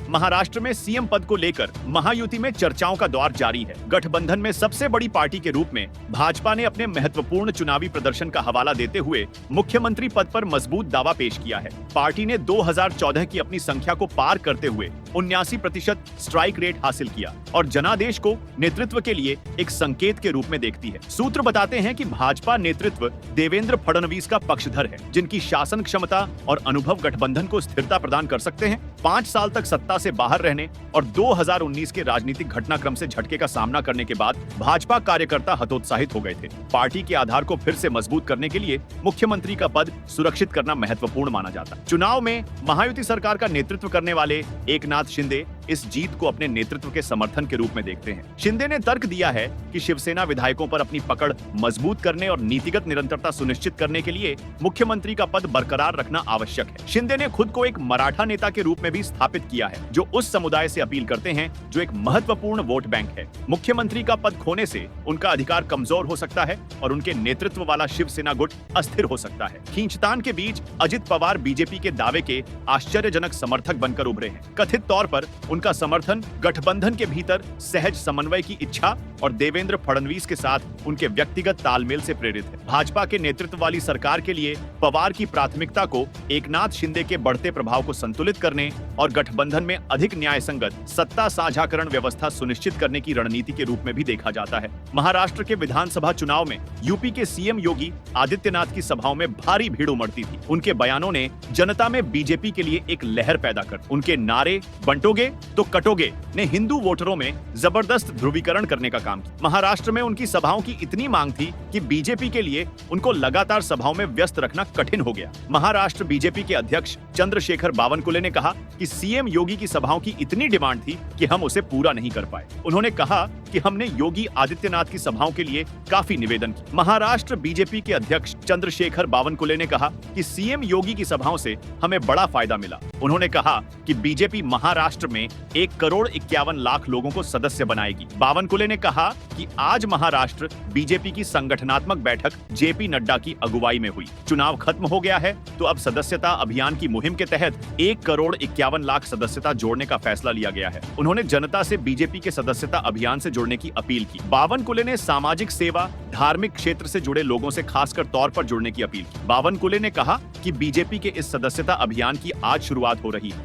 महाराष्ट्र में सीएम पद को लेकर महायुति में चर्चाओं का दौर जारी है। गठबंधन में सबसे बड़ी पार्टी के रूप में भाजपा ने अपने महत्वपूर्ण चुनावी प्रदर्शन का हवाला देते हुए मुख्यमंत्री पद पर मजबूत दावा पेश किया है। पार्टी ने 2014 की अपनी संख्या को पार करते हुए 79% स्ट्राइक रेट हासिल किया और जनादेश को नेतृत्व के लिए एक संकेत के रूप में देखती है। सूत्र बताते हैं कि भाजपा नेतृत्व देवेंद्र फडणवीस का पक्षधर है, जिनकी शासन क्षमता और अनुभव गठबंधन को स्थिरता प्रदान कर सकते हैं। 5 साल तक सत्ता से बाहर रहने और 2019 के राजनीतिक घटनाक्रम से झटके का सामना करने के बाद भाजपा कार्यकर्ता हतोत्साहित हो गए थे। पार्टी के आधार को फिर से मजबूत करने के लिए मुख्यमंत्री का पद सुरक्षित करना महत्वपूर्ण माना जाता है। चुनाव में महायुति सरकार का नेतृत्व करने वाले एकनाथ शिंदे इस जीत को अपने नेतृत्व के समर्थन के रूप में देखते हैं। शिंदे ने तर्क दिया है कि शिवसेना विधायकों पर अपनी पकड़ मजबूत करने और नीतिगत निरंतरता सुनिश्चित करने के लिए मुख्यमंत्री का पद बरकरार रखना आवश्यक है। शिंदे ने खुद को एक मराठा नेता के रूप में भी स्थापित किया है, जो उस समुदाय से अपील करते हैं जो एक महत्वपूर्ण वोट बैंक है। मुख्यमंत्री का पद खोने से उनका अधिकार कमजोर हो सकता है और उनके नेतृत्व वाला शिवसेना गुट अस्थिर हो सकता है। खींचतान के बीच अजित पवार बीजेपी के दावे के आश्चर्यजनक समर्थक बनकर उभरे हैं। कथित तौर पर उनका समर्थन गठबंधन के भीतर सहज समन्वय की इच्छा और देवेंद्र फडणवीस के साथ उनके व्यक्तिगत तालमेल से प्रेरित है। भाजपा के नेतृत्व वाली सरकार के लिए पवार की प्राथमिकता को एकनाथ शिंदे के बढ़ते प्रभाव को संतुलित करने और गठबंधन में अधिक न्यायसंगत सत्ता साझाकरण व्यवस्था सुनिश्चित करने की रणनीति के रूप में भी देखा जाता है। महाराष्ट्र के विधानसभा चुनाव में यूपी के सीएम योगी आदित्यनाथ की सभाओं में भारी भीड़ उमड़ती थी। उनके बयानों ने जनता में बीजेपी के लिए एक लहर पैदा कर उनके नारे बंटोगे तो कटोगे ने हिंदू वोटरों में जबरदस्त ध्रुवीकरण करने का काम किया। महाराष्ट्र में उनकी सभाओं की इतनी मांग थी कि बीजेपी के लिए उनको लगातार सभाओं में व्यस्त रखना कठिन हो गया। महाराष्ट्र बीजेपी के अध्यक्ष चंद्रशेखर बावनकुले ने कहा कि सीएम योगी की सभाओं की इतनी डिमांड थी कि हम उसे पूरा नहीं कर पाए। उन्होंने कहा कि हमने योगी आदित्यनाथ की सभाओं के लिए काफी निवेदन किए। महाराष्ट्र बीजेपी के अध्यक्ष चंद्रशेखर बावनकुले ने कहा कि सीएम योगी की सभाओं से हमें बड़ा फायदा मिला। उन्होंने कहा कि बीजेपी महाराष्ट्र में 1,51,00,000 लोगों को सदस्य बनाएगी। बावनकुले ने कहा कि आज महाराष्ट्र बीजेपी की संगठनात्मक बैठक जेपी नड्डा की अगुवाई में हुई। चुनाव खत्म हो गया है तो अब सदस्यता अभियान की मुहिम के तहत 1,51,00,000 सदस्यता जोड़ने का फैसला लिया गया है। उन्होंने जनता से बीजेपी के सदस्यता अभियान से जुड़ने की अपील की। बावनकुले ने सामाजिक सेवा, धार्मिक क्षेत्र से जुड़े लोगों से खासकर तौर पर जुड़ने की अपील की। बावनकुले ने कहा कि बीजेपी के इस सदस्यता अभियान की आज शुरुआत हो रही है।